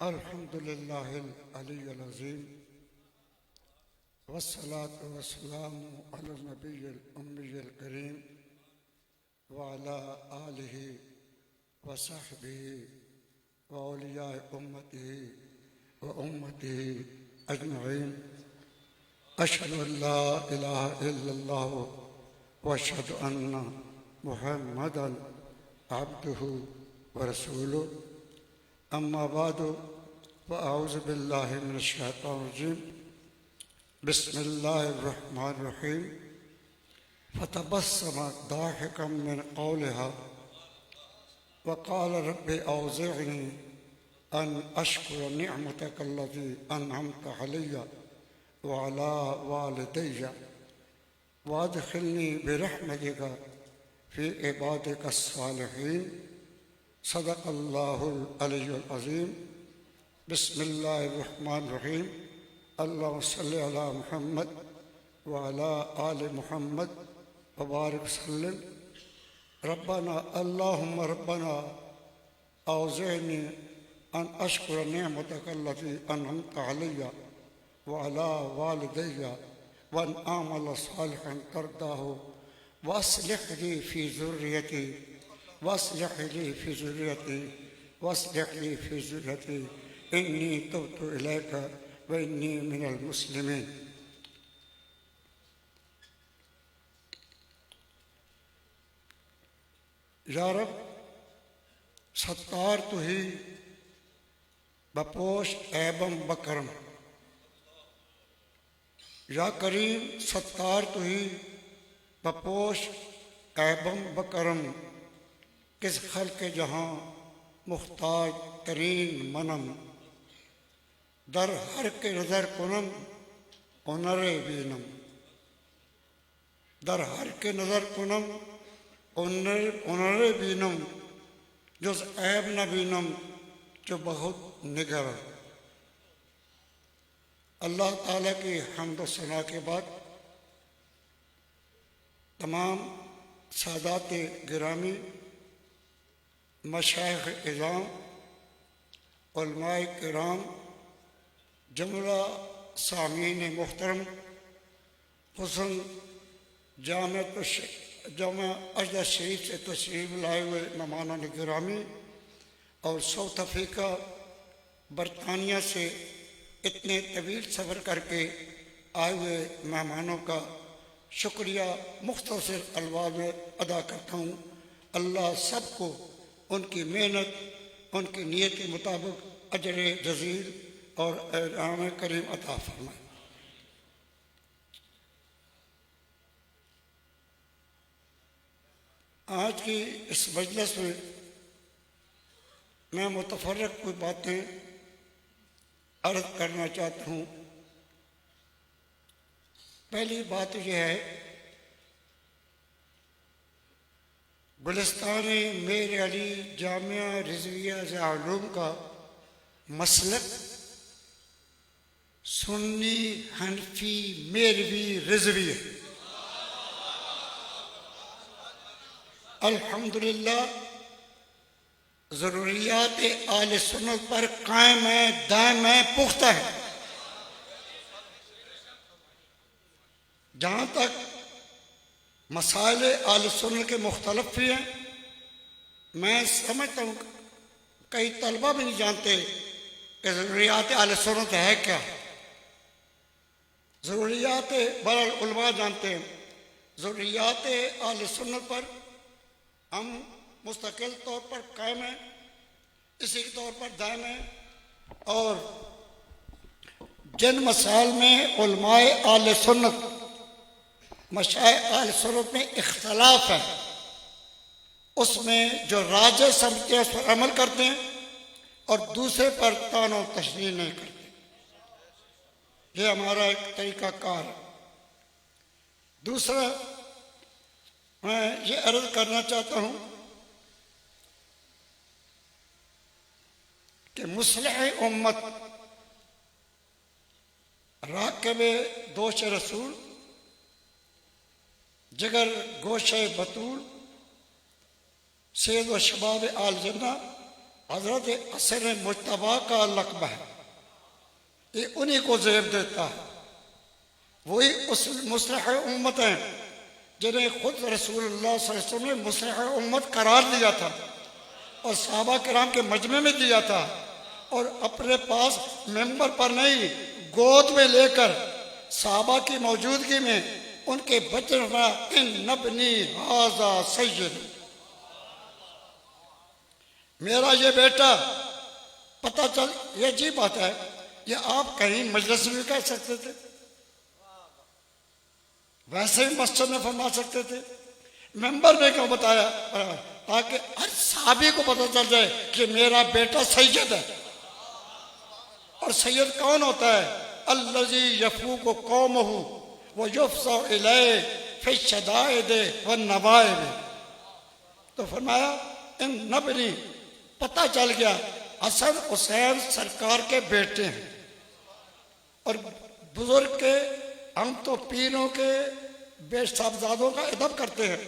अल्हम्दुलिल्लाहिल अलीय्यिल अज़ीम वस्सलातु वस्सलामु अला नबिय्यिल उम्मिय्यिल करीम व अला आलिहि व सहबिहि व औलियाए उम्मतिहि व उम्मतिहि अजमईन। अशहदु अन ला इलाहा इल्लल्लाह व अशहदु अन्ना मुहम्मदन अब्दुहु व रसूलुहु। अम्मा बादु फ़अऊज़ु बिल्लाहि मिनश शैतानिर रजीम। बिस्मिल्लाहिर रहमानिर रहीम। फ़तबस्सम दाहिकम मिन क़ौलिहा व क़ाल रब्बि औज़िअनी अन अश्कुर निअमतक अल्लती अनअमत अलैया व अला वालिदैया व अदखिलनी बिरहमतिका फ़ी इबादिका अस्सालिहीन। सदक़ल्लाहुल अलियुल अज़ीम। बिस्मिल्लाहिर रहमानिर रहीम। अल्लाहुम्मा सल्लि अला मुहम्मद व अला आलि मुहम्मद व बारिक वसल्लिम। रब्बना अल्लाहुम्मा रब्बना औज़िअनी अन अश्कुर निअमतक अल्लती अनअमत अलैया व अला वालिदैया व अन अअमल सालिहन तर्दाहु व अस्लिह ली फ़ी ज़ुर्रियती वस्लिह ली फ़ी ज़ुर्रियती वस्लिह ली फ़ी ज़ुर्रियती इन्नी तुब्तु इलैका व इन्नी मिनल मुस्लिमीन। या रब, सत्तार तुही बपोश ऐबम बकरम। या करीम, सत्तार तुही बपोश ऐबम बकरम। किस खल्क़ जहाँ मुख्ताज तरीन मनम। दर हर के नज़र कुनम उनरे बीनम। दर हर के नज़र कुनम उनरे बीनम। जुज़ ऐब न बीनम जो बहुत निगर। अल्लाह ताला की हम्द व सना के बाद तमाम सादात गिरामी, मशाइख़ इज़ाम, उलमाए किराम, जुमला सामीन मुहतरम, हुस्न जामा अजदा शरीफ से तशरीफ़ लाए हुए मेहमानान गिरामी और साउथ अफ्रीका बरतानिया से इतने तवील सफ़र करके आए हुए मेहमानों का शुक्रिया मुख्तसर अल्फाज़ में अदा करता हूँ। अल्लाह सबको उनकी मेहनत, उनकी नीयत के मुताबिक अजर जज़ील और इनाम करीम अता फरमाए। आज की इस मजलिस में मैं मुतफर्रक कुछ बातें अर्ज़ करना चाहता हूँ। पहली बात यह है, गुलिस्तान मेर अली जामिया रिज़विया ज़ालूम का मसलक सुन्नी हनफी मेरवी रिज़वी है। अल्हम्दुलिल्लाह ज़रूरियात आले सुन्नत पर कायम है, दायम है, पुख्ता है। जहाँ तक मसाइल आले सुन्नत के मुख्तलिफ भी हैं, मैं समझता हूँ कई तलबा भी नहीं जानते कि ज़रूरियात आले सुन्नत है क्या। ज़रूरियात बहरहाल उलमा जानते हैं। ज़रूरियात आले सुन्नत पर हम मुस्तकिल तौर पर कायम हैं, इसी तौर पर दायम हैं। और जिन मसाइल में उलमाए आले सुन्नत, मशाइख़ आले सुन्नत में इख्तलाफ है, उसमें जो राजे समझते हैं उस पर अमल करते हैं और दूसरे पर तानो तशरीह नहीं करते। ये हमारा एक तरीका कार है। दूसरा, मैं ये अर्ज़ करना चाहता हूँ कि मुस्लिह उम्मत राकिब दोश रसूल जिगर गोशे बतूल सैयद व शबाब आल जन्ना हजरत असर मुज्तबा का लक़्ब है। ये उन्हीं को ज़ेब देता है। वही उस मुस्लिह उम्मत हैं जिन्हें खुद रसूलुल्लाह सल्लल्लाहु अलैहि वसल्लम ने मुस्लिह उम्मत करार दिया था और सहाबा किराम के मजमे में दिया था, और अपने पास मेंबर पर नहीं गोद में लेकर सहाबा की मौजूदगी में उनके बचन इन नबनी हाजा सैयद, मेरा ये बेटा। पता चल, ये अजीब बात है, ये आप कहीं मजलिस में कह सकते थे, वैसे ही मस्जिद में फरमा सकते थे, मेंबर ने क्यों बताया? ताकि हर साहबी को पता चल जाए कि मेरा बेटा सैयद है। और सैयद कौन होता है? अल्लज़ी यफूकु कौमहु व युफ़्ज़अ इलैहि फ़ी शदाइद व नवाइब। तो फरमाया इन नबनी, पता चल गया हसन हुसैन सरकार के बेटे हैं, और बुजुर्ग के हम तो पीरों के साहबजादों का अदब करते हैं,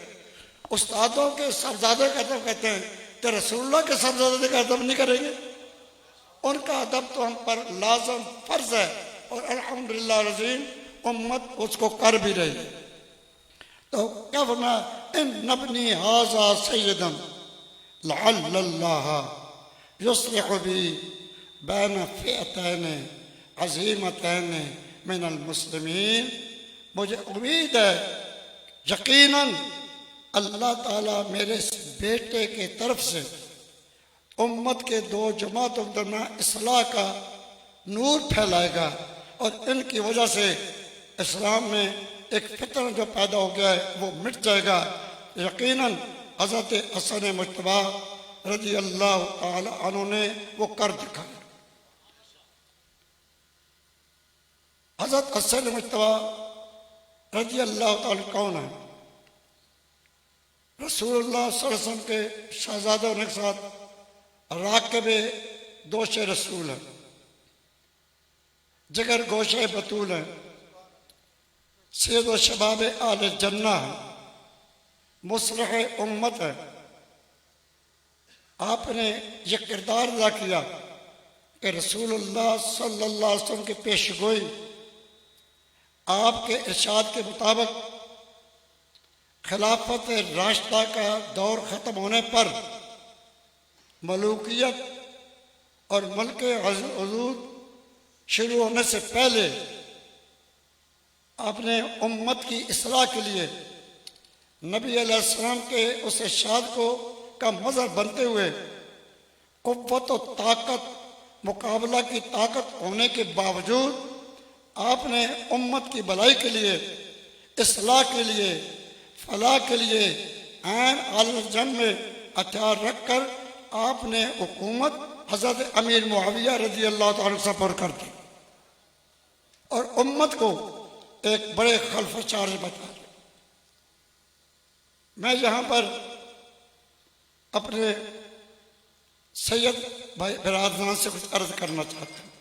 उस्तादों के साहबजादे का अदब करते हैं, तो रसूलुल्लाह के साहबजादे का अदब नहीं करेंगे? उनका अदब तो हम पर लाजम फर्ज है, और अल्हम्दुलिल्लाह रज़ीम उम्मत उसको कर भी रही है। तो क्या फरमाया? इन नबनी हाजा सैयदन लअल्लल्लाह युस्लिहु बी बैन फ़िअतैन अज़ीमतैन मिनल मुस्लिमीन। मुझे उम्मीद है, यकीनन अल्लाह ताला मेरे इस बेटे के तरफ से उम्मत के दो जमातों के दरमियान इस्लाह का नूर फैलाएगा, और इनकी वजह से इस्लाम में एक फितना जो पैदा हो गया है वो मिट जाएगा। यकीनन हज़रत हसन मुज्तबा रज़ी अल्लाह ताला अन्हु ने वो कर दिखाया। हज़रत हसन मुज्तबा रज़ी अल्लाह ताला कौन है? रसूलुल्लाह सल्लल्लाहु अलैहि वसल्लम के शहजादे होने के साथ राकिब दोश रसूल है, जिगर गोशे बतूल है, सैयद व शबाब आल जन्ना है, मुस्लिह उम्मत है। आपने ये किरदार अदा किया कि रसूलुल्लाह सल्लल्लाहु अलैहि वसल्लम की पेशगोई, आपके इरशाद के मुताबिक खिलाफत राशिदा का दौर ख़त्म होने पर मलूकियत और मुल्क हुजूद शुरू होने से पहले आपने उम्मत की इस्लाह के लिए नबी अलैहिस्सलाम के उस इरशाद को का मज़हर बनते हुए कुव्वत और ताकत, मुकाबला की ताकत होने के बावजूद आपने उम्मत की भलाई के लिए, इस्लाह के लिए, फलाह के लिए ऐन आलम जंग में हथियार रखकर आपने हुकूमत हज़रत अमीर मुआविया रज़ी अल्लाह ताला से सपुर्द कर दी, और उम्मत को एक बड़े खल्फ चार्ज बता रहे। मैं यहाँ पर अपने सैयद भाई बिरादरान से कुछ अर्ज करना चाहता हूँ,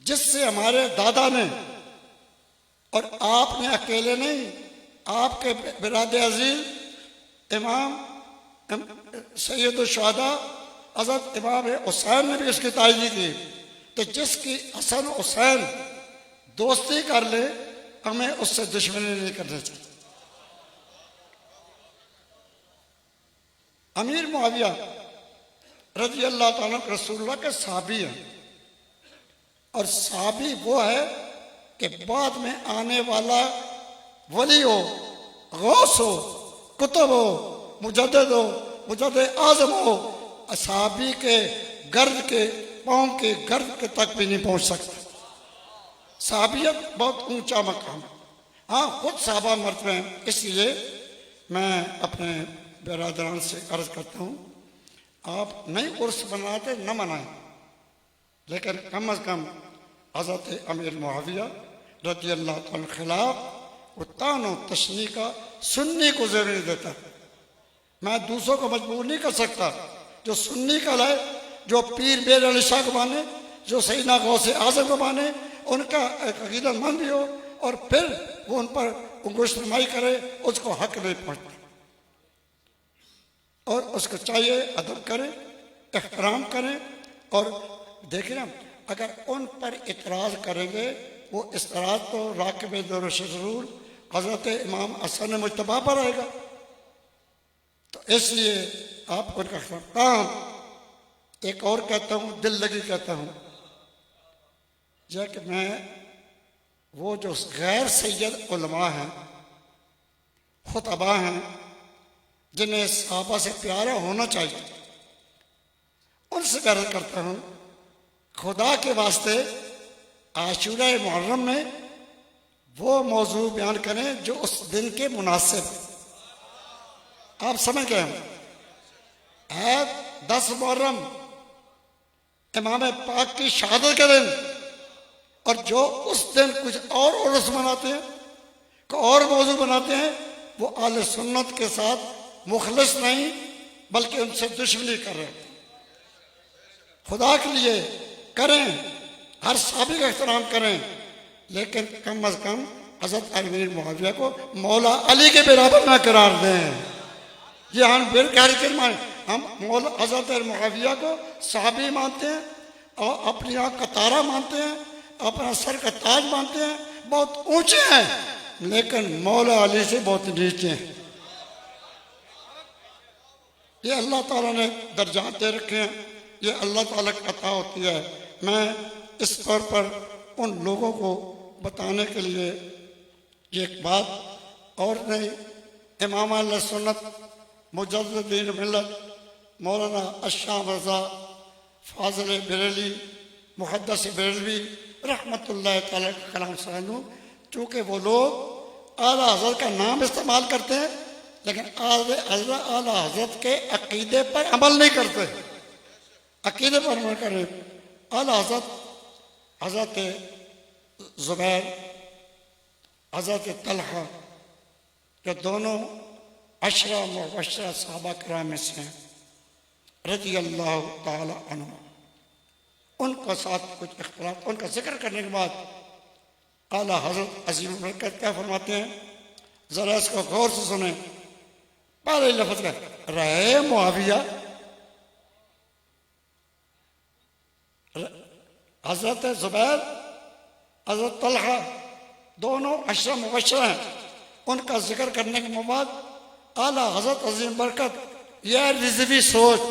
जिससे हमारे दादा ने और आपने अकेले नहीं, आपके बिरादे अजीज इमाम सैयद शुहदा हज़रत इमाम हुसैन ने भी इसकी तायदी की। तो जिसकी हसन हुसैन दोस्ती कर ले, हमें उससे दुश्मनी नहीं करनी चाहिए। अमीर मुआविया रज़ी अल्लाह ताला रसूलुल्लाह के साहबी हैं, और साहबी वो है कि बाद में आने वाला वली हो, गौस हो, कुतुब हो, मुजद्दिद हो, मुजद्दिद आज़म हो, साहबी के गर्द के पाँव के गर्द के तक भी नहीं पहुंच सकता। साहबियत बहुत ऊंचा मकाम है। हाँ, खुद साहबा मरतबे हैं। इसलिए मैं अपने बिरादरान से अर्ज करता हूँ, आप नई उर्स बनाते न मनाएं, लेकिन कम अज़ कम हज़रत अमीर मुआविया रज़ी अल्लाह ताला के खिलाफ वो तानो तशनी का सुन्नी को ज़रूरी देता है। मैं दूसरों को मजबूर नहीं कर सकता, जो सुन्नी कहलाए जो पीर बेर अली शाह को माने, जो सैयदना गौसे आजम को माने, उनका अकीदतमंद भी हो और फिर वो उन पर गुस्तमाई करे, उसको हक नहीं पहुँचता और उसको चाहिए अदब करें, एहतराम करें। और देखिए ना, अगर उन पर इतराज़ करेंगे, वो इतराज़ तो राकिब दुरूर हज़रत इमाम हसन मुज्तबा पर आएगा। तो इसलिए आप उनका काम, एक और कहता हूँ, दिल लगी कहता हूँ, जो कि मैं वो जो गैर सैयद उलमा हैं, खुतबा हैं, जिन्हें सहाबा से प्यारा होना चाहिए, उनसे अर्ज़ करता हूँ, खुदा के वास्ते आशूरा मुहर्रम में वो मौजू बयान करें जो उस दिन के मुनासिब। आप समझ गए हैं, 10 मुहर्रम इमाम पाक की शहादत के दिन, और जो उस दिन कुछ और उर्स मनाते हैं, को और मौजू बनाते हैं, वो आले सुन्नत के साथ मुखलिस नहीं बल्कि उनसे दुश्मनी कर रहे हैं। खुदा के लिए करें, हर साहबी का एहतराम करें, लेकिन कम अज कम हज़रत अमीर मुआविया को मौला अली के बराबर ना करार दें। ये हम फिर हम मौला हज़रत मुआविया को साहबी मानते हैं और अपनी आँख का तारा मानते हैं, अपना सर का ताज मानते हैं, बहुत ऊंचे हैं, लेकिन मौला अली से बहुत नीचे हैं। ये अल्लाह ताला ने दर्जात दे रखे हैं, ये अल्लाह ताला की अता होती है। मैं इस तौर पर उन लोगों को बताने के लिए ये एक बात और नहीं, इमाम अहले सुन्नत मुजद्दिदीन मिल्लत मौलाना अशाम रज़ा फाज़िल बरेली मुहद्दिस बरेलवी रहमतुल्लाह तआला का कलाम सानू, चूँकि वो लोग आला हज़रत का नाम इस्तेमाल करते हैं, लेकिन आला हज़रत के अकीदे पर अमल नहीं करते। अकीदे पर अमल करें। आला हज़रत हज़रत ज़ुबैर, हज़रत तलहा, जो दोनों अशरा मुबश्शरा सहाबा किराम में से हैं रज़ी अल्लाह ताला अन्हुम, उनका साथ कुछ इख्तिलाफ, उनका जिक्र करने के बाद आला हज़रत अज़ीम बरकत क्या फरमाते हैं, ज़रा इसको गौर से सुने। पहले लफ्ज़ का रहे मुआविया, हज़रत ज़ुबैर, हज़रत तलहा, दोनों अशरा मुबश्शरा हैं, उनका जिक्र करने के बाद आला हज़रत अज़ीम बरकत, यह रिज़वी सोच,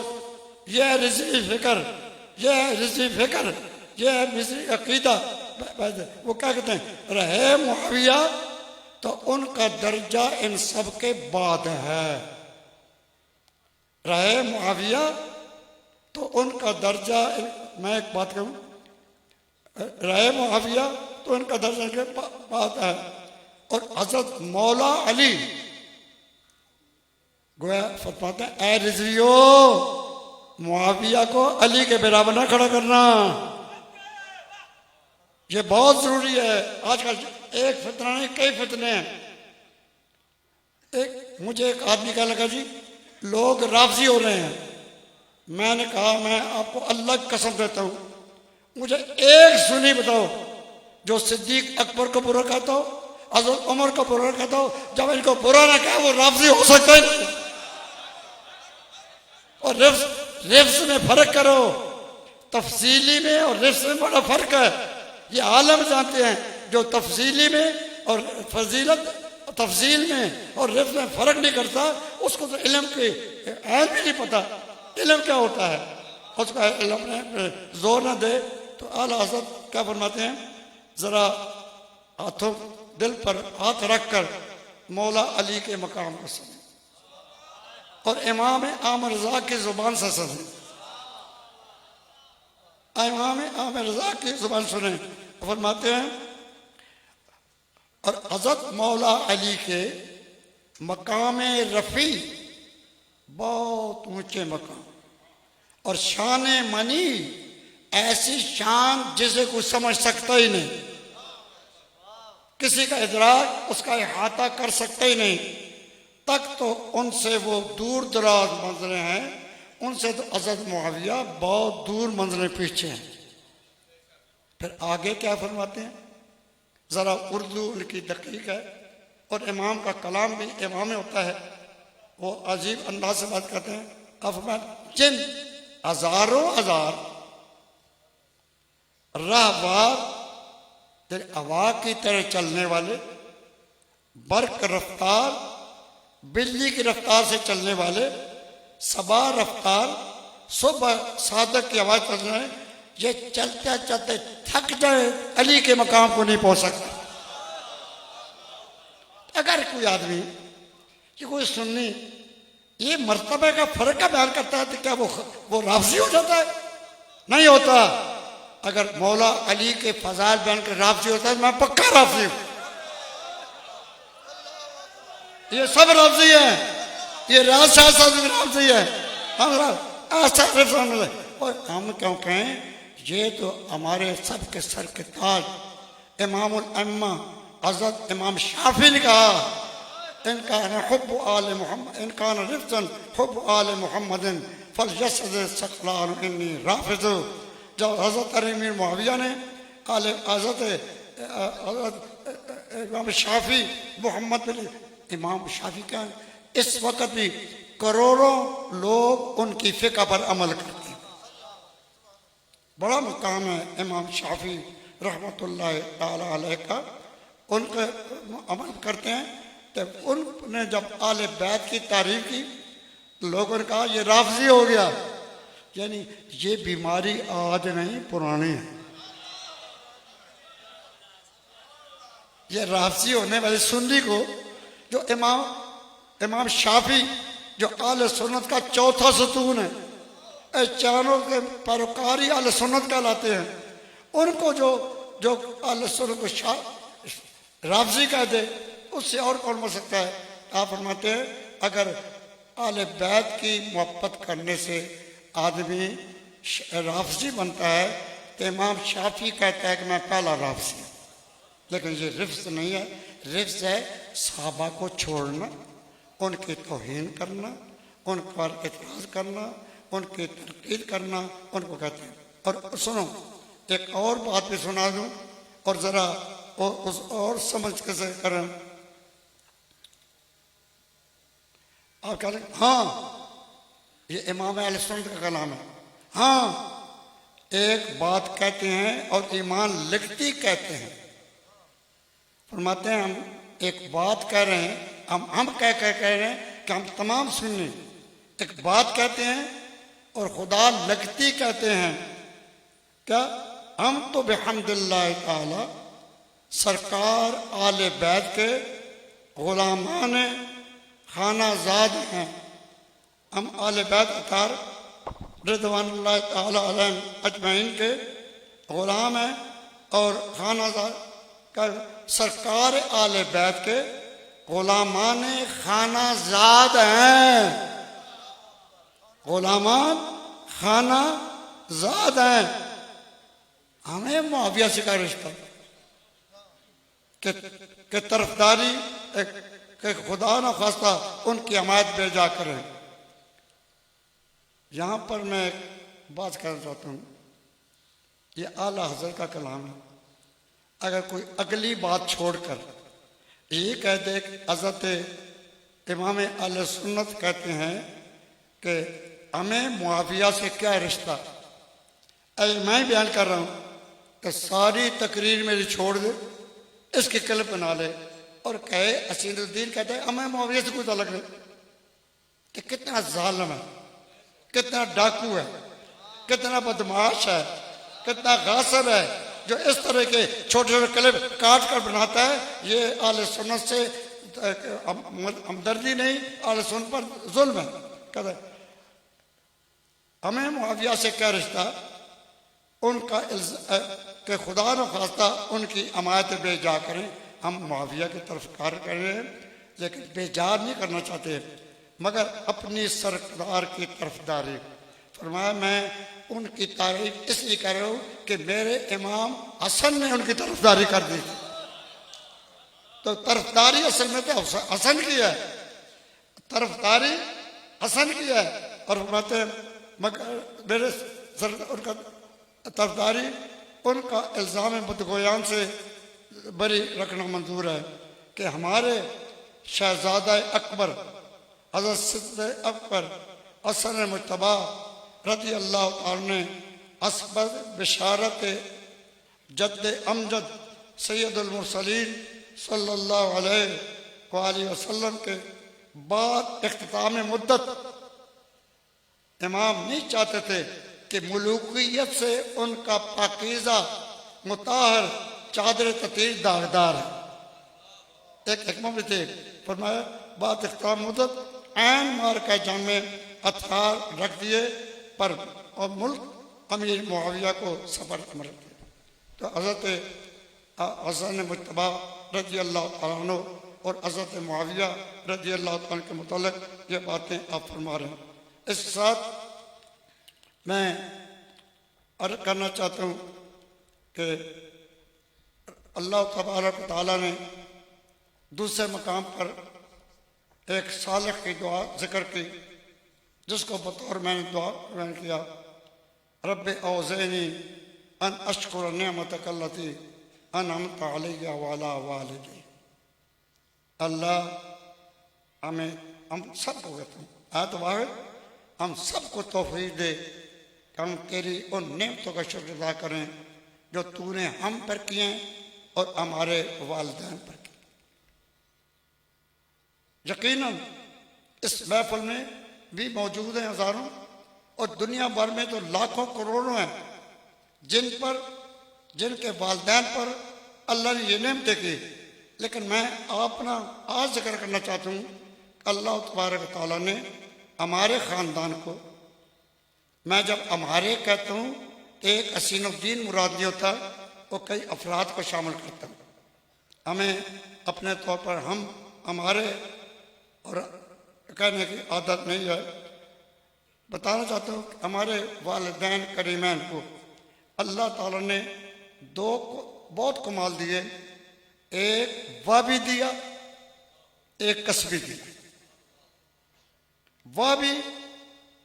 यह रिज़वी फ़िक्र, यह रिज़वी फ़िक्र, यह रिज़वी अक़ीदा, वो क्या कहते हैं, रहे मुआविया, तो उनका दर्जा इन सब के बाद है। रहे मुआविया तो उनका दर्जा, मैं एक बात कहूँ, रहे मुआविया तो उनका दर्जा के बाद है। और हज़रत मौला अली गोया फरमाते हैं, ऐ रिज़वियो, मुआविया को अली के बराबर ना खड़ा करना, ये बहुत जरूरी है। आजकल एक फितना नहीं, कई फितने हैं। मुझे एक आदमी का लगा, जी लोग राफ़ज़ी हो रहे हैं। मैंने कहा, मैं आपको अल्लाह की कसम देता हूँ, मुझे एक सुन्नी बताओ जो सिद्दीक अकबर को बुरा कहता हो, हज़रत उमर को बुरा कहता हो, जब इनको बुरा ना कहा वो राफ़ज़ी हो सकता है। और रिफ्स में फ़र्क करो, तफसीली में और रिफ्स में बड़ा फ़र्क है। ये आलम जानते हैं, जो तफसीली में और फजीलत तफसील में और रिफ्स में फ़र्क नहीं करता, उसको तो इल्म के ऐन भी नहीं पता इल्म क्या होता है, उसका इल्म में जोर ना दे। तो आला हज़रत क्या फरमाते हैं, ज़रा हाथों दिल पर हाथ रख कर मौला अली के मकाम को सुने और इमाम आमिर रज़ा की ज़ुबान से सुने, इमाम आमिर रज़ा की ज़ुबान सुने। फरमाते हैं, और हज़रत मौला अली के मकाम रफ़ी बहुत ऊंचे मकाम और शान मनी, ऐसी शान जिसे कोई समझ सकता ही नहीं, किसी का इदराक उसका इहाता कर सकता ही नहीं, तक तो उनसे वो दूर दराज मंज़िलें हैं, उनसे तो हज़रत मुआविया बहुत दूर मंजिल पीछे हैं। फिर आगे क्या फरमाते हैं, ज़रा उर्दू उनकी दकीक है और इमाम का कलाम भी इमाम में होता है, वो अजीब अंदाज से बात करते हैं। अब जिन हजारों हजार राहवार तेरे हवा की तरह चलने वाले, बर्क रफ्तार बिजली की रफ्तार से चलने वाले, सबा रफ्तार सुबह सादक की आवाज चल रहे हैं, ये चलते चलते थक जाए अली के मकाम को नहीं पहुंच सकते। अगर कोई आदमी कि कोई सुन्नी ये मर्तबे का फर्क का बयान करता है तो क्या वो राफजी हो जाता है? नहीं होता। अगर मौला अली के फजाल बयान कर राफजी होता है तो मैं पक्का राफजी हूं। ये सब राफजी है, ये राजशाह साहब भी राफजी है, हम और हम क्यों कहें, ये तो हमारे सबके सर के ताज इमामुल अम्मा हज़रत इमाम शाफी ने कहा, इनका हुब्बु आले मोहम्मद, इनका रिफ्तन हुब्बु आले मोहम्मदिन फलयसद सकलान इन्नी राफिज़ु। जब हज़रत अमीर मुआविया ने आले हज़रत इमाम शाफी मोहम्मद बिन इमाम शाफी का, इस वक्त भी करोड़ों लोग उनकी फ़िक़्ह पर अमल करते हैं। बड़ा मुकाम है इमाम शाफी रहमतुल्लाह ताला अलैह का, उनके अमल करते हैं। तो उन्होंने जब आले बैत की तारीफ की तो लोगों ने कहा ये राफजी हो गया, यानी ये बीमारी आज नहीं पुरानी है। ये राफजी होने वाली सुन्नी को जो इमाम शाफी जो आले सुन्नत का चौथा सतून है, चारों के पैरोकारी आले सुन्नत कहलाते हैं, उनको जो आले सुन्नत को राफजी कहते, उससे और कौन बन सकता है? आप फरमाते हैं अगर आले बैत की मोहब्बत करने से आदमी राफजी बनता है तो इमाम शाफी कहता है कि मैं पहला राफजी। लेकिन ये रिफ्स नहीं है, रिफ्स है सहाबा को छोड़ना, उनकी तौहीन करना, उन पर एतराज़ करना, उनकी तनकीद करना, उनको कहते हैं। और सुनो एक और बात भी सुना दूं और ज़रा और समझ कैसे करें। आप कह रहे हाँ ये इमाम अहले सुन्नत का कलाम है, हाँ एक बात कहते हैं और ईमान लिखती कहते हैं। फरमाते हैं हम एक बात कह रहे हैं, हम कह रहे हैं कि हम तमाम सुन्नी एक बात कहते हैं और खुदा लगती कहते हैं। क्या हम तो बिहम्दिल्लाह ताला सरकार आले बैत के गुलामान खानाजाद हैं। हम आले बैत अतार रिज़वानुल्लाह ताला अलैहिम अजमईन के गुलाम हैं और खानाजाद का सरकार आले बैत के गुलामान खानाजाद हैं। गुलामान खानाजाद हैं। हमें मुआविया से का रिश्ता के तरफदारी के खुदा न खास्ता उनकी हमायत बेजा करें। यहाँ पर मैं एक बात करना चाहता हूँ, ये आला हज़रत का कलाम है। अगर कोई अगली बात छोड़कर ये कह दे कि हज़रत इमाम अहले सुन्नत कहते हैं कि हमें मुआविया से क्या रिश्ता, मैं बयान कर रहा हूँ कि सारी तकरीर मेरी छोड़ दे, इसके क्लिप बना ले और कहे असीदुद्दीन कहते हैं हमें मुआविया से कोई ताल्लुक नहीं। कि कितना जालिम है, कितना डाकू है, कितना बदमाश है, कितना गासिब है जो इस तरह के छोटे छोटे क्लिप काट कर बनाता है। ये आले सुन्नत से हमदर्दी नहीं, आले सुन्नत पर जुल्म है। कहते हमें मुआविया से क्या रिश्ता, उनका के खुदा न खास्ता उनकी अमायत बेजा करें। हम मुआविया की तरफ कार्य कर रहे हैं लेकिन बेजार नहीं करना चाहते, मगर अपनी सरकार की तरफदारी। फरमाया मैं उनकी तारीफ इसलिए कर रहा हूँ कि मेरे इमाम हसन ने उनकी तरफदारी कर दी। तो तरफदारी असल में तो हसन की है, तरफदारी हसन की है। और फरमाते हैं मगर मेरे सर उनका तरफदारी उनका इल्ज़ाम बदगोयान से बरी रखना मंजूर है कि हमारे शहजादा अकबर हज़रत सिद्दीक़ अकबर हसन मुज्तबा रज़ी अल्लाह तआला ने असबर बिशारत जद्द अमजद सैयदुल मुरसलीन सल्लल्लाहु अलैहि वसल्लम के बाद इख्तिताम मुद्दत इमाम नहीं चाहते थे कि मुलूकियत से उनका पाकीज़ा मुताहर चादर ततीर दागदार है। एक हिकमत भी थे, फरमाया बाद इख्तिताम मुद्दत ऐन मार का जामे हथियार रख दिए पर और मुल्क अमीर मुआविया को सफर अमर किया। तो हज़रत हसन मुज्तबा रज़ी अल्लाह तआला अन्हु और हज़रत मुआविया रज़ी अल्लाह तआला के मुतालिक ये बातें आप फरमा रहे हैं। इस साथ मैं अर्ज़ करना चाहता हूँ कि अल्लाह तबारक व तआला ने दूसरे मकाम पर एक सालिह की दुआ जिक्र की, जिसको बतौर मैंने दुआ बयान किया, रब्बे औज़िनी अन अश्कुर निअमतक अल्लती अनअमत अलैया व अला वालिदी। अल्लाह हमें हम सबको कहते हैं आयत वाहिद हम सबको तौफीक दे कि हम तेरी उन नेमतों का शुक्र अदा करें जो तूने हम पर किए और हमारे वालिदैन पर किए। यकीनन इस महफिल में भी मौजूद हैं हज़ारों और दुनिया भर में तो लाखों करोड़ों हैं जिनके वालिदैन पर अल्लाह ने ये नेमतें की। लेकिन मैं अपना आज जिक्र करना चाहता हूँ, अल्लाह तबारक व तआला ने हमारे ख़ानदान को, मैं जब हमारे कहता हूँ एक हसीनुद्दीन मुराद नहीं होता, वो कई अफराद को शामिल करता हूँ। हमें अपने तौर पर हम हमारे और कहने की आदत नहीं है। बताना चाहता हूँ हमारे वालिदैन करीमैन को अल्लाह ताला ने दो बहुत कमाल दिए, एक वाबी दिया, एक कसबी दिया। वाबी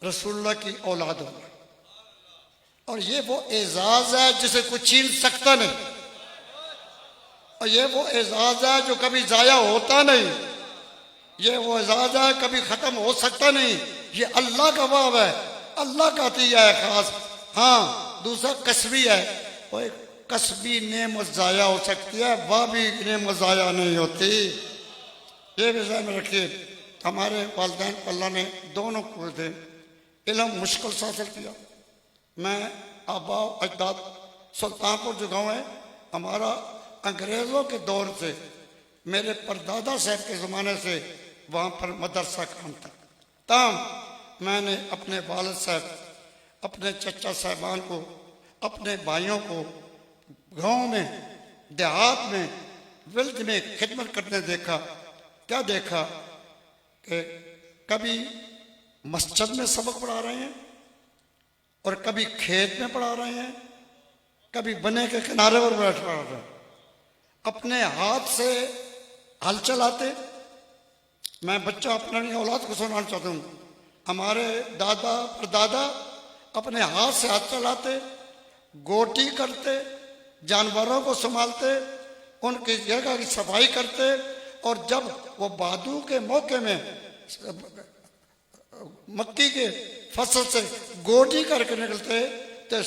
रसूलुल्लाह की औलाद होना, और ये वो एजाज है जिसे कोई छीन सकता नहीं, और ये वो एजाज है जो कभी जाया होता नहीं, ये वो एजाज है कभी खत्म हो सकता नहीं। ये अल्लाह का वाब है, अल्लाह का अतिया है खास। हाँ, दूसरा कसबी है, वो एक कसबी नेमत जाया हो सकती है, वाबी नेमत जाया नहीं होती। ये भी ज़हन में रखिए। हमारे वालिदैन अल्लाह ने दोनों को दे इल्म मुश्किल से हासिल किया। मैं आबा अजदाद सुल्तानपुर जो गाँव है हमारा, अंग्रेज़ों के दौर से मेरे परदादा साहब के ज़माने से वहाँ पर मदरसा काम था। तब मैंने अपने वालिद साहब, अपने चचा साहबान को, अपने भाइयों को गाँव में, देहात में, विल्द में खिदमत करने देखा। क्या देखा कि कभी मस्जिद में सबक पढ़ा रहे हैं और कभी खेत में पढ़ा रहे हैं, कभी बने के किनारे पर बैठ पढ़ा रहे हैं, अपने हाथ से हल चलाते। मैं बच्चा अपनी औलाद को सुनाना चाहता हूँ, हमारे दादा परदादा अपने हाथ से हाथ चलाते, गोटी करते, जानवरों को संभालते, उनकी जगह की सफाई करते, और जब वो बादू के मौके में मक्की के फसल से गोटी करके निकलते तो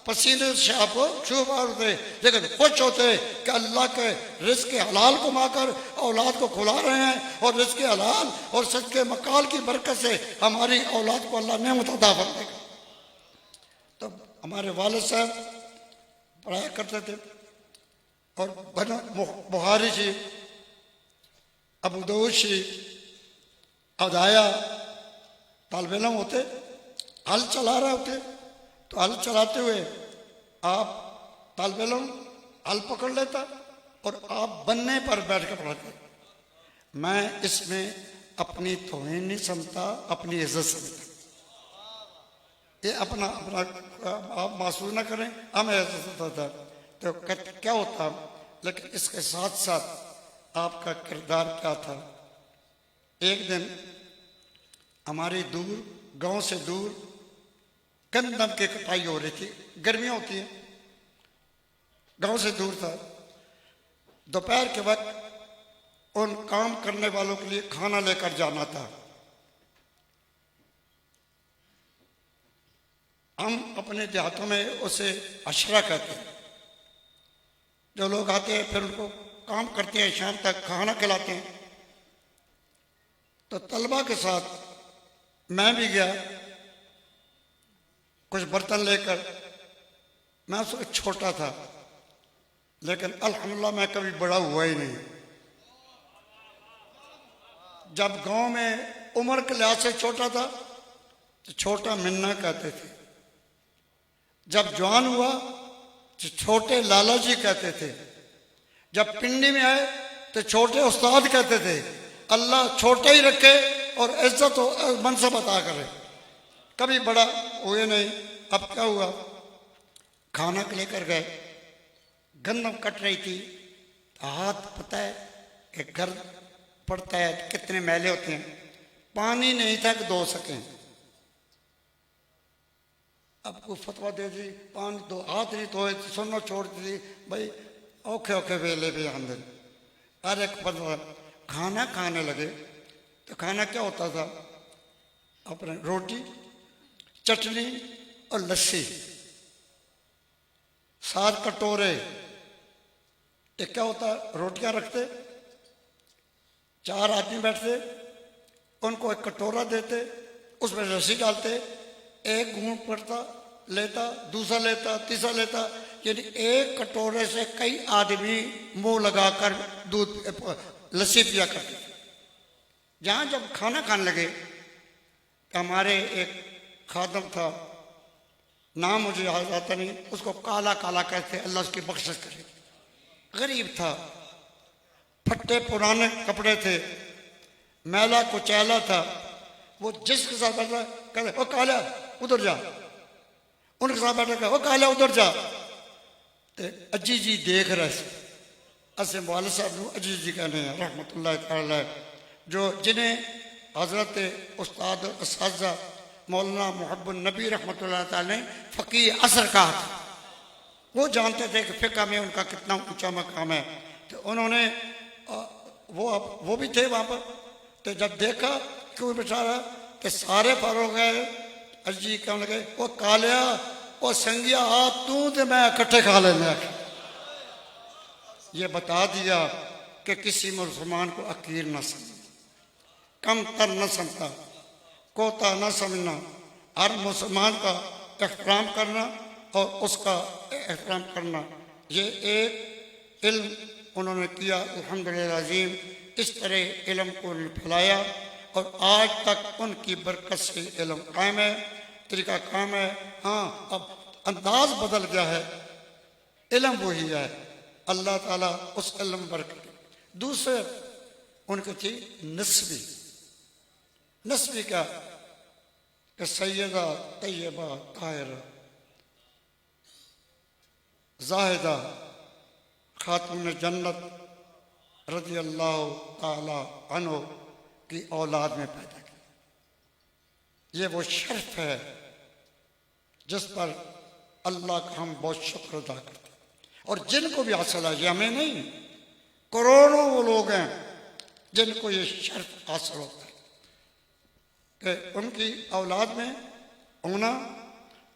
पसीने से आपको छुपा होते, लेकिन खुश होते कि अल्लाह के रिज़्क़ के हलाल को माकर औलाद को खुला रहे हैं, और रिज़्क़ के हलाल और सदके मकाल की बरकत से हमारी औलाद को अल्लाह नेमत अता फरमाएगा। तो हमारे वालिद साहब पढ़ाया करते थे, और बुखारी जी, अबू दाऊद जी, अदाया तालिब इल्म होते, हल चला रहे होते, तो हल चलाते हुए आप तालिब इल्म हल पकड़ लेता और आप बनने पर बैठ कर पढ़ाते। मैं इसमें अपनी तौहीन नहीं समझता, अपनी इज्जत समझता। ये अपना अपना आप महसूस ना करें, हमें इज्जत होता तो क्या होता, लेकिन इसके साथ साथ आपका किरदार क्या था। एक दिन हमारी दूर, गांव से दूर गंदम की कटाई हो रही थी, गर्मियाँ होती हैं, गांव से दूर था। दोपहर के वक्त उन काम करने वालों के लिए खाना लेकर जाना था। हम अपने देहातों में उसे अशरा कहते हैं। जो लोग आते हैं फिर उनको काम करते हैं, शाम तक खाना खिलाते हैं। तो तलबा के साथ मैं भी गया कुछ बर्तन लेकर। मैं उस वक्त छोटा था, लेकिन अल्हम्दुलिल्लाह मैं कभी बड़ा हुआ ही नहीं। जब गांव में उम्र के लिहाज से छोटा था तो छोटा मिन्ना कहते थे, जब जवान हुआ तो छोटे लाला जी कहते थे, जब पिंडी में आए तो छोटे उस्ताद कहते थे। अल्लाह छोटे ही रखे और इज्जत और मनसब अता करे, कभी बड़ा हुए नहीं। अब क्या हुआ, खाना के लेकर गए, गंदम कट रही थी, हाथ पता है कि घर पड़ता है कितने मैले होते हैं, पानी नहीं था कि धो सकें। अब को फतवा दे दी पानी दो, हाथ नहीं धोए, सुनना छोड़ दी भाई, औखे औखे वेले भी आंदे। अरे खाना खाने लगे तो खाना क्या होता था, अपने रोटी चटनी और लस्सी, 7 कटोरे। ये क्या होता, रोटियां रखते, 4 आदमी बैठते, उनको एक कटोरा देते, उसमें लस्सी डालते, एक घूंट पड़ता लेता, दूसरा लेता, तीसरा लेता, यानी एक कटोरे से कई आदमी मुंह लगाकर दूध लस्सी पिया करते। जहाँ जब खाना खाने लगे तो हमारे एक खादम था, नाम मुझे याद आता नहीं, उसको काला काला कहते, अल्लाह उसकी बख्शिश करे। गरीब था, फट्टे पुराने कपड़े थे, मैला कुचैला था। वो जिसके साथ बैठा कहते ओ काला उधर जा, उनके साथ बैठा ओ काला उधर जा। तो अजी जी देख रहे थे, असे वाले साहब को अजी जी कहने हैं रहमतुल्लाह तआला, जो जिन्हें हजरत उस्ताद असाज़ा मौलाना मुहब्बुन नबी रहमतुल्लाह तआला ने फ़कीह असर कहा था। वो जानते थे कि फ़िक़्ह में उनका कितना ऊंचा मकाम है। तो उन्होंने वो भी थे वहाँ पर। तो जब देखा कि वो बेचारा, तो सारे पार हो गए। अजी कहने लगे वो कालिया वो संगिया आ तू तो मैं इकट्ठे खा लेने। ये बता दिया कि किसी मुसलमान को अकीर न समझना, कम तर न समझना, कोता न समझना, हर मुसलमान का एहतराम करना और उसका एहतराम करना। ये एक इल्म उन्होंने किया, अल्हम्दुलिल्लाह अज़ीम। इस तरह इल्म को फैलाया और आज तक उनकी बरकत से इल्म कायम है, तरीका काम है। हाँ, अब अंदाज बदल गया है, इल्म वही है। अल्लाह ताला उस इल्म बरकत। दूसरे उनकी थी नस्बी। नस्बी क्या कि सैयदा तैयबा ताहिरा जाहिदा खातून जन्नत रज़ी अल्लाह ताला अन्हो की औलाद में पैदा की। ये वो शर्फ है जिस पर अल्लाह का हम बहुत शुक्र अदा करते हैं। और जिनको भी हासिल है, ये हमें नहीं, करोड़ों वो लोग हैं जिनको ये शर्फ हासिल होता है कि उनकी औलाद में होना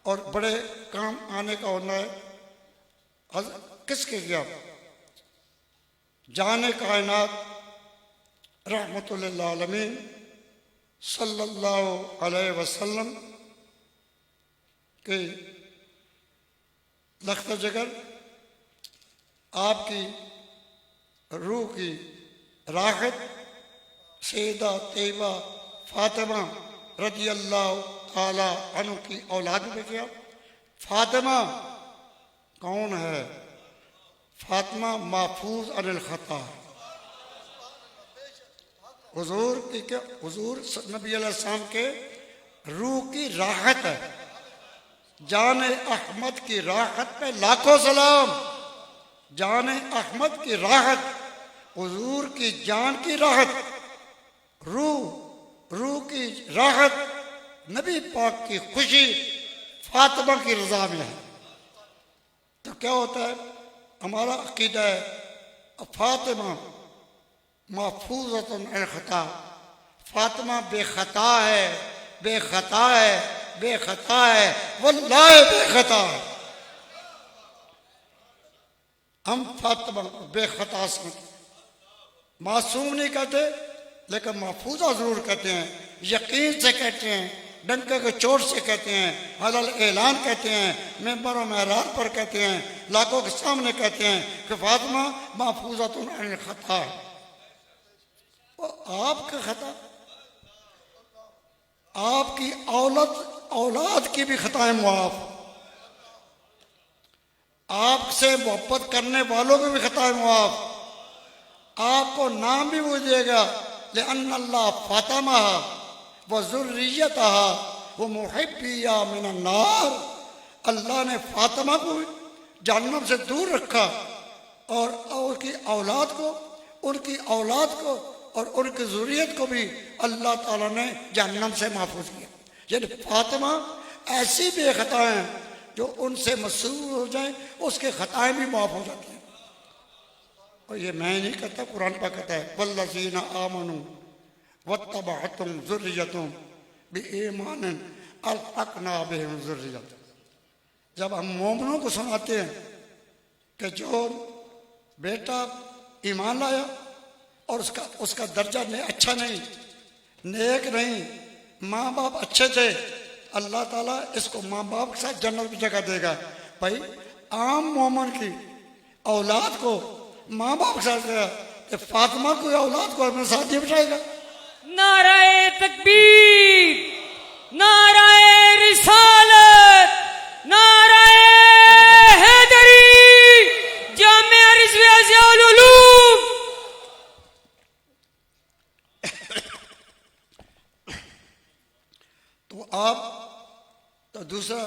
और बड़े काम आने का होना है। किसके गया जाने कायनात रहमतुल लिल आलमीन सल्लल्लाहु अलैहि वसल्लम के लख्त जिगर, आपकी रूह की राहत सैयदा तैयबा फातिमा रज़ी अल्लाह ताला अन्हा की औलाद में गया। फातिमा कौन है? फातिमा महफूज अनिल खता। हुजूर की क्या, हुजूर नबी अलैहिस्सलाम के रूह की राहत है। जान अहमद की राहत पे लाखों सलाम। जान अहमद की राहत, हुजूर की जान की राहत, रूह की राहत, नबी पाक की खुशी फातिमा की रजा में है। तो क्या होता है, हमारा अकीदा है फातिमा महफूज़तुन अन खता, फातिमा बेखता है, बेखता है, बेखता है, वल्लाह बेखता है। हम फातिमा को बेखता समझते, मासूम नहीं कहते लेकिन महफूजा जरूर कहते हैं, यकीन से कहते हैं, डंके के चोट से कहते हैं, हलल ऐलान कहते हैं, मेंबर महरान पर कहते हैं, लाखों के सामने कहते हैं कि फातिमा महफूज़तुन अन खता है। वो आपका खता, आपकी औलाद की भी खताएं मुआफ, आपसे मोहब्बत करने वालों की भी खताएं मुआफ, आपको नाम भी वो देगा लिअन्नल्लाह फातिमा व ज़ुर्रियतहा व मुहिब्बिया मिनन नार। अल्लाह ने फातिमा को जहन्नम से दूर रखा और उनकी औलाद को, उनकी औलाद को और उनकी ज़ुर्रियत को भी अल्लाह ताला ने जहन्नम से महफूज किया। यानी फातिमा ऐसी बेखताएं जो उनसे मसूर हो जाए उसके खताएं भी माफ हो जाती हैं। और ये मैं नहीं कहता, कुरान पर कहता है वल्लज़ीना आमनू वत्तबअतहुम ज़ुर्रियतुहुम बिईमानिन अल्हक़ना बिहिम ज़ुर्रियतहुम। जब हम मोमिनों को सुनाते हैं कि जो बेटा ईमान लाया और उसका दर्जा अच्छा नहीं, नेक नहीं, माँ बाप अच्छे थे, अल्लाह ताला इसको माँ बाप के साथ जन्नत में जगह देगा। भाई आम मोमिन की औलाद को माँ बाप के साथ गया, तो फातिमा की औलाद को अपने साथ ही बिठाएगा। नाराए तकबीर, नाराए रिसालत, नाराए हैदरी, जामिया रिज़विया ज़ियाउल उलूम। तो आप तो दूसरा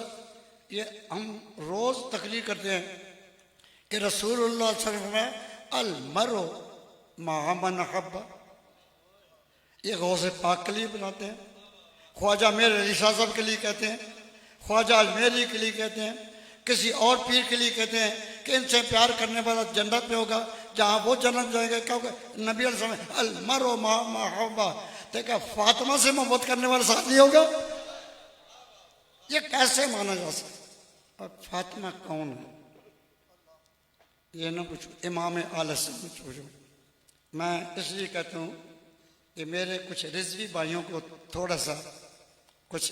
ये हम रोज तकरीर करते हैं कि रसूलुल्लाह सल्लल्लाहु अलैहि वसल्लम में अल मरो मा मन अहब्बा, ये गौसे पाक के लिए बनाते हैं, ख्वाजा मीर अली शाह साहब के लिए कहते हैं, ख्वाजा अजमेरी के लिए कहते हैं, किसी और पीर के लिए कहते हैं कि इनसे प्यार करने वाला जन्नत में होगा, जहाँ वो जन्नत जाएंगे। क्या होगा, नबी अल मरो मा अहब्बा, तो क्या फातिमा से मोहब्बत करने वाला साथ नहीं होगा? ये कैसे माना जा सकता? और फातिमा कौन है ये ना पूछो, इमाम आला सुन्नत पूछो। मैं इसलिए कहता हूँ कि मेरे कुछ रिजवी भाइयों को थोड़ा सा कुछ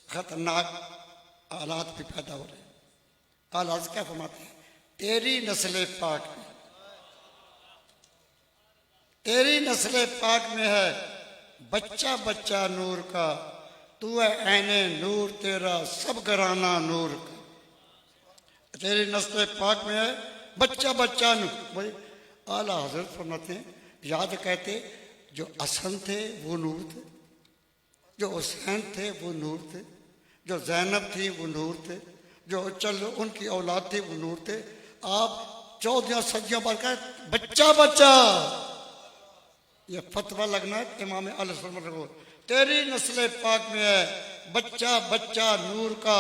खतरनाक हालात भी पैदा हो रहे हैं। हालात क्या फरमाते हैं, तेरी नस्ल पाक में, तेरी नस्ल पाक में है बच्चा बच्चा नूर का, तू है ऐने नूर तेरा सब घराना नूर का। तेरी नस्ल पाक में है बच्चा बच्चा नूर। भाई आला हजरत फरमाते हैं, याद कहते जो हसन थे वो नूर थे, जो हुसैन थे वो नूर थे, जो ज़ैनब थी वो नूर थे, जो चल उनकी औलाद थी वो नूर थे। आप 14 सदियों पर कह बच्चा बच्चा, ये फतवा लगना है इमाम अहले सुन्नत को। तेरी नस्ल पाक में है बच्चा बच्चा नूर का,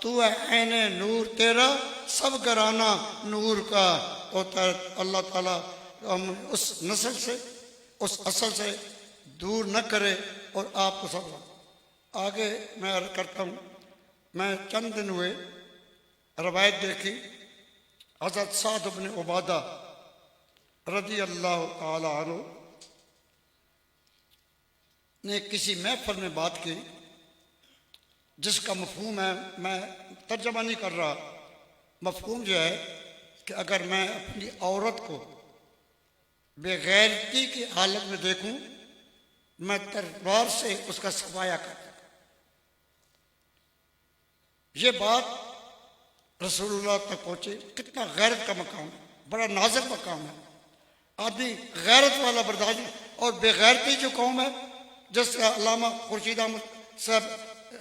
तू है ऐने नूर तेरा सब घराना नूर का। होता है अल्लाह ताला हम उस नस्ल से, उस असल से दूर न करे और आपको सब। आगे मैं अर्ज करता हूँ, मैं चंद दिन हुए रवायत देखी, हज़रत साद इब्न उबादा रज़ी अल्लाह ताला अन्हु ने किसी महफिल में बात की जिसका मफहूम है, मैं तर्जमा नहीं कर रहा, मफहूम जो है कि अगर मैं अपनी औरत को बेगैरती की हालत में देखूं, मैं तलवार से उसका सफाया कर दूं। ये बात रसूलुल्लाह तक पहुंचे। कितना गैरत का मकाम है, बड़ा नाजुक मकाम है। आदमी गैरत वाला बर्दाश्त, और बेगैरती जो कौम है जिसका अल्लामा खुर्शीद अहमद साहब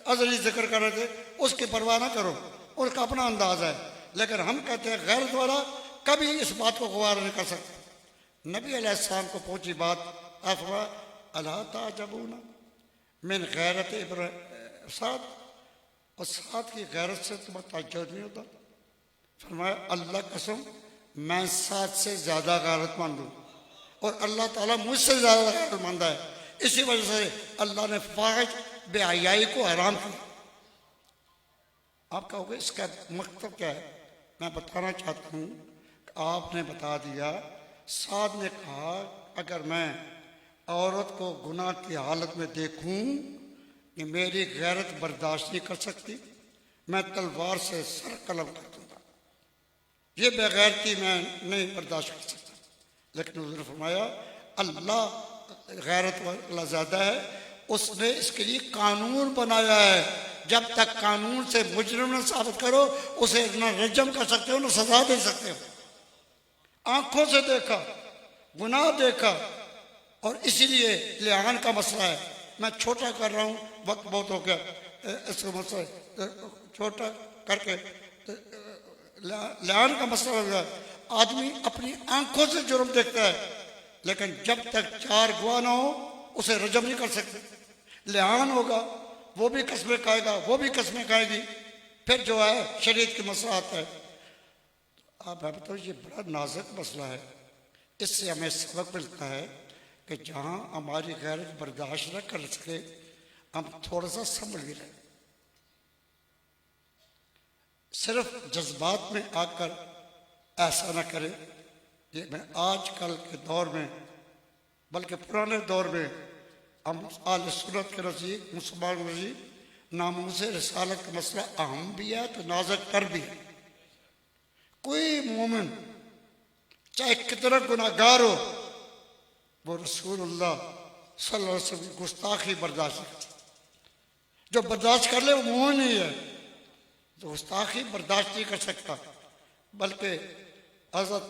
अजली जिक्र कर रहे थे, उसकी परवाह ना करो, उनका अपना अंदाज है। लेकिन हम कहते हैं गैरत वाला कभी इस बात को गवार नहीं कर सकता। नबी अलैहिस्सलाम को पहुंची बात, अफवा अला ताजबूना मिन गैरत साद, और साथ की गैरत से तुम्हें ताज्जुब नहीं होता? फरमाया अल्लाह कसम मैं साथ से ज़्यादा गैरतमंद हूँ और अल्लाह ताला मुझसे ज़्यादा गैरतमंद है। इसी वजह से अल्लाह ने फाहिश बेहयाई को हराम किया। आप कहोगे इसका मतलब क्या है? मैं बताना चाहता हूँ कि आपने बता दिया। साद ने कहा अगर मैं औरत को गुनाह की हालत में देखूं कि मेरी गैरत बर्दाश्त नहीं कर सकती, मैं तलवार से सर कलम कर दूंगा। ये बेगैरती मैं नहीं बर्दाश्त कर सकता। लेकिन हुज़ूर ने फरमाया अल्लाह गैरत वाला ज़्यादा है, उसने इसके लिए कानून बनाया है। जब तक कानून से मुजरिम न साबित करो उसे न रजम कर सकते हो न सजा दे सकते हो। आंखों से देखा, गुनाह देखा, और इसीलिए लिआन का मसला है। मैं छोटा कर रहा हूँ, वक्त बहुत हो गया, इसको मसला छोटा करके लिआन का मसला हो गया। आदमी अपनी आंखों से जुर्म देखता है, लेकिन जब तक चार गवाह ना हो उसे रजम नहीं कर सकते। लिआन होगा, वो भी कस्में खाएगा, वो भी कस्में खाएगी, फिर जो है शरीयत के मसला आता है। आप बताओ ये बड़ा नाजुक मसला है। इससे हमें सबक मिलता है कि जहाँ हमारी गैरत बर्दाश्त न कर सके हम थोड़ा सा संभल भी रहे। सिर्फ जज्बात में आकर ऐसा न करें। ये मैं आजकल के दौर में, बल्कि पुराने दौर में हम आले सुन्नत के नज़दीक, मुसलमान के नज़दीक नामूस रिसालत का मसला अहम भी है तो नाजुक कर भी है। कोई मोमिन चाहे कितना गुनाहगार हो, वो रसूलुल्लाह सल्लल्लाहु अलैहि वसल्लम की गुस्ताखी बर्दाश्त नहीं करता। जो बर्दाश्त कर ले वो मोमिन ही है, तो गुस्ताखी बर्दाश्त नहीं कर सकता। बल्कि हज़रत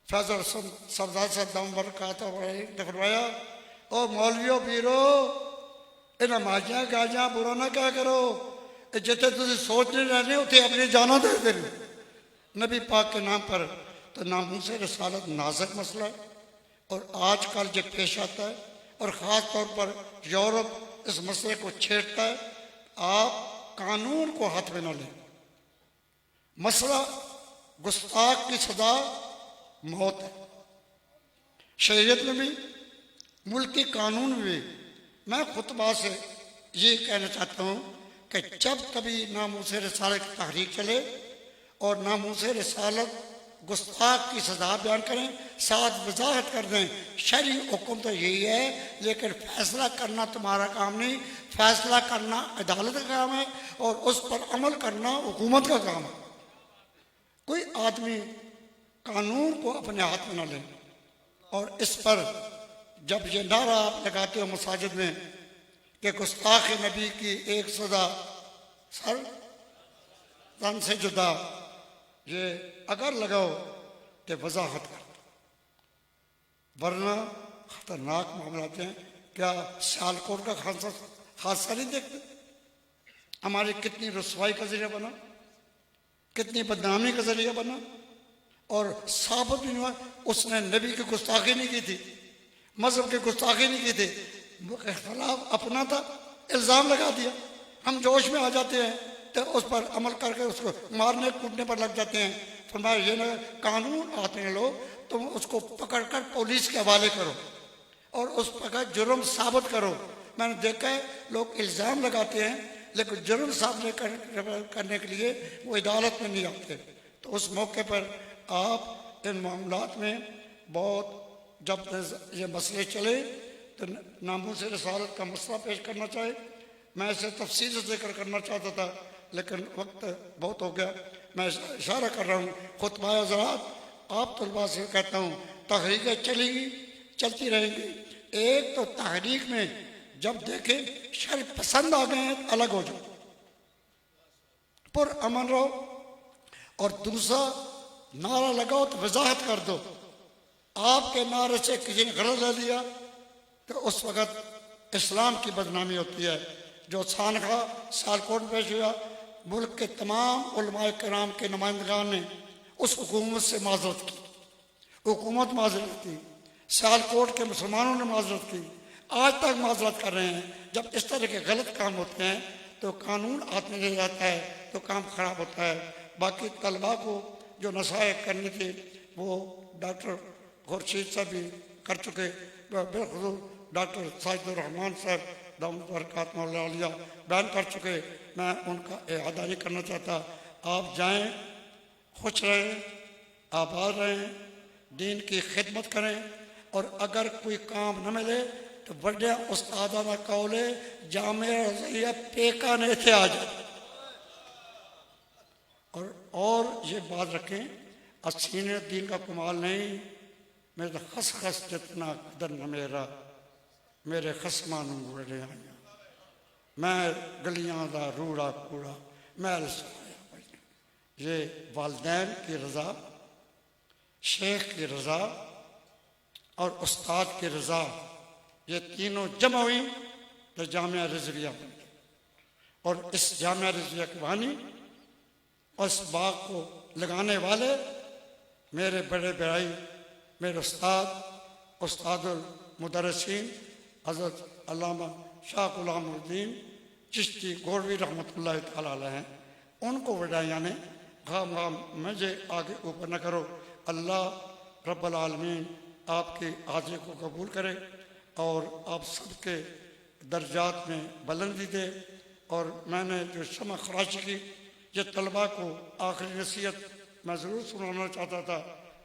फैज़ल सरदार साहब बरकातहू ने फरमाया ओ मौलवियों पीरो इन्हां माजियां गाजियां बुरा ना क्या करो, जिथे तुम सोच नहीं रहने उसे अपनी जाना दे दे। नबी पाक के नाम पर तो नामूस रिसालत नाजुक मसला है और आजकल जो पेश आता है, और ख़ास तौर पर यूरोप इस मसले को छेड़ता है। आप कानून को हाथ में न लें। मसला गुस्ताख की सजा मौत है, शरीयत में भी, मुल्क के कानून में भी। मैं खुतबा से ये कहना चाहता हूँ कि जब कभी नामूस रिसालत की तहरीक चले और नामूस रिसालत गुस्ताख की सजा बयान करें, साथ वजाहत कर दें शरई हुक्म तो यही है, लेकिन फैसला करना तुम्हारा काम नहीं, फैसला करना अदालत का काम है और उस पर अमल करना हुकूमत का काम है। कोई आदमी कानून को अपने हाथ में न ले। और इस पर जब ये नारा आप लगाते हो मसाजिद में कि गुस्ताख नबी की एक सजा सर तन से जुदा, ये अगर लगाओ तो वजाहत कर, वरना खतरनाक मामला हैं। क्या सियालकोट का हादसा नहीं देखते? हमारी कितनी रुसवाई का जरिया बना, कितनी बदनामी का जरिया बना, और साबित भी हुआ उसने नबी की गुस्ताखी नहीं की थी, मजहब की गुस्ताखी नहीं की थी, खिलाफ अपना था, इल्ज़ाम लगा दिया। हम जोश में आ जाते हैं तो उस पर अमल करके उसको मारने कूटने पर लग जाते हैं। फरमाया ये ना कानून आते हैं लोग, तुम उसको पकड़कर पुलिस के हवाले करो और उस पर जुर्म साबित करो। मैंने देखा है लोग इल्ज़ाम लगाते हैं लेकिन जुर्म साबित करने के लिए वो अदालत में नहीं आते। तो उस मौके पर आप इन मामलात में बहुत, जब ये मसले चले तो नामूस रिसालत का मसला पेश करना चाहे। मैं इसे तफसील से जिक्र करना चाहता था लेकिन वक्त बहुत हो गया। मैं इशारा कर रहा हूँ खुतबा हज़रात, आप तलबा से कहता हूँ तहरीकें चलेंगी, चलती रहेंगी। एक तो तहरीक में जब देखें शर पसंद आ गए हैं अलग हो जाओ, पुरअमन रहो, और दूसरा नारा लगाओ तो वजाहत कर दो। आपके नारे से किसी ने गलत ले लिया तो उस वक़्त इस्लाम की बदनामी होती है। जो सानखा सियालकोट में पेश हुआ, मुल्क के तमाम उलमाए किराम के नुमाइंदगान ने उस हुकूमत से माजरत की, हुकूमत माजरत की, सियालकोट के मुसलमानों ने माजरत की, आज तक माजरत कर रहे हैं। जब इस तरह के गलत काम होते हैं तो तो कानून हाथ में ले जाता है तो काम खराब होता है। बाकी तलबा को जो नसाइह करनी थी वो डॉक्टर खुर्शीद साहब भी कर चुके, बिलखुसूस डॉक्टर साजिद रहमान साहब दामद बरकात मौलाना बयान कर चुके। मैं उनका इआदा नहीं करना चाहता। आप जाएं, खुश रहें, आबाद रहें, दीन की खिदमत करें, और अगर कोई काम न मिले तो बड़े उस्तादा का कौल है जामिया रज़िया पेका ने थे आ जाए। और ये बात रखें, असीन दीन का कमाल नहीं, मेरे खस खस जितना कदर न मेरा, मेरे खसमा नूं बड़े आया, मैं गलियां दा रूड़ा कूड़ा मैल सवाया भाई। ये वालदैन की रज़ा, शेख की रज़ा और उस्ताद की रज़ा, ये तीनों जमा हुई तो जामिया रिज़विया बन गई। और इस जामिया रिज़विया की बानी और इस बाग को लगाने वाले मेरे बड़े भाई, मेरे उस्तादुल मुदर्रिसीन हज़रत अल्लामा शाह गुलामुद्दीन चिश्ती गोरवी रहमतुल्लाह तआला अलैह हैं। उनको वडाइया ने खाम मुझे आगे ऊपर न करो। अल्लाह रब्बुल आलमीन आपकी हाजिरी को कबूल करे और आप सबके दर्जात में बुलंदी दे। और मैंने जो शमा खराशी की ये तलबा को आखिरी नसीहत मैं ज़रूर सुनाना चाहता था,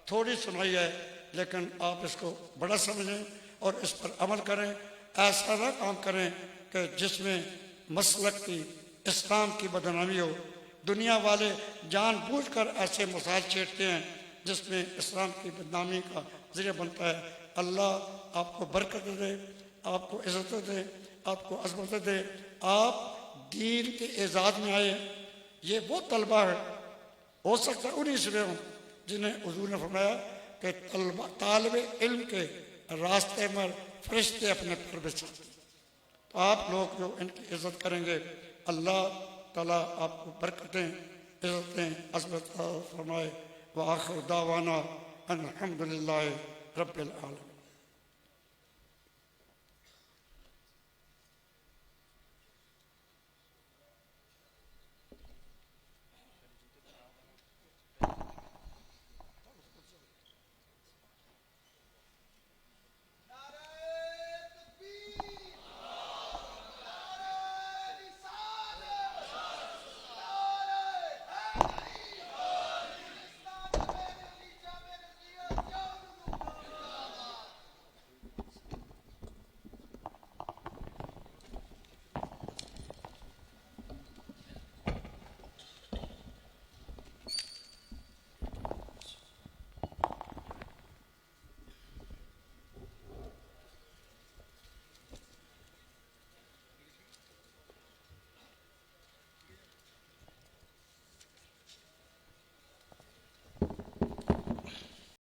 थोड़ी सुनाई है, लेकिन आप इसको बड़ा समझें और इस पर अमल करें। ऐसा ना काम करें कि जिसमें मसलक की इस्लाम की बदनामी हो। दुनिया वाले जानबूझकर ऐसे मसाइल छेड़ते हैं जिसमें इस्लाम की बदनामी का ज़रिया बनता है। अल्लाह आपको बरकत दे, आपको इज़्ज़त दे, आपको अज़मत दे, आप दीन के एजाज़ में आए। ये वो तलबा है, हो सकता है उन्हीं से हों जिन्हें हुज़ूर ने फरमाया कि तालिबे इल्म के रास्ते में फरिश्ते अपने पर बिछाते। तो आप लोग जो इनकी इज़्ज़त करेंगे, अल्लाह ताला आपको बरकतें, इज़्ज़तें, अज़मत फरमाए। व आखिर दावाना अल्हम्दुलिल्लाहि रब्बिल आलमीन।